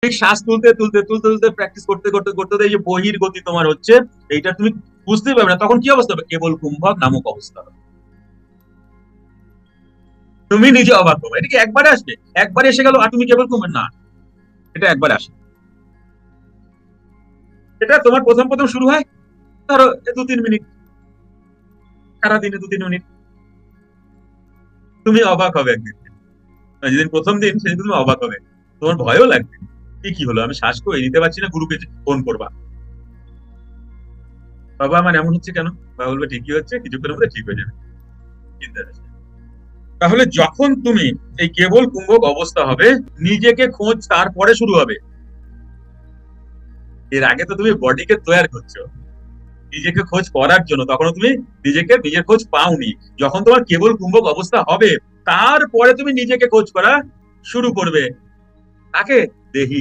ঠিক শ্বাস তুলতে তুলতে তুলতে তুলতে প্র্যাকটিস করতে করতে করতে এই যে বহির গতি তোমার হচ্ছে, এইটা তুমি বুঝতেই পারবে না, তখন কি অবস্থা হবে? কেবল কুম্ভক নামক অবস্থা হবে। তুমি নিজে অবাক হবে, এটা কি একবারে আসবে? একবারে এসে গেল আর তুমি কেবল কুম্ভের না, এটা একবারে আসে। এটা তোমার প্রথম প্রথম শুরু হয় ধরো 2-3 মিনিট, সারাদিনে 2-3 মিনিট। তুমি অবাক হবে একদিন, যেদিন প্রথম দিন সেদিন তুমি অবাক হবে, তোমার ভয়ও লাগবে। কি হলো, আমি শ্বাস করে নিতে পারছি না, গুরুকে ফোন করবা, বাবা আমার এমন হচ্ছে কেন? বাবা বলবে ঠিকই হচ্ছে, কিছুক্ষণের মধ্যে ঠিক হয়ে যাবে, চিন্তা নেই। তাহলে যখন তুমি এই কেবল কুম্ভক অবস্থা হবে, নিজেকে খোঁজ তারপরে শুরু হবে। এর আগে তো তুমি বডিকে তৈরি করছো নিজেকে খোঁজ করার জন্য, তখন তুমি নিজের খোঁজ পাওনি। যখন তোমার কেবল কুম্ভক অবস্থা হবে, তারপরে তুমি নিজেকে খোঁজ করা শুরু করবে। তাকে দেহি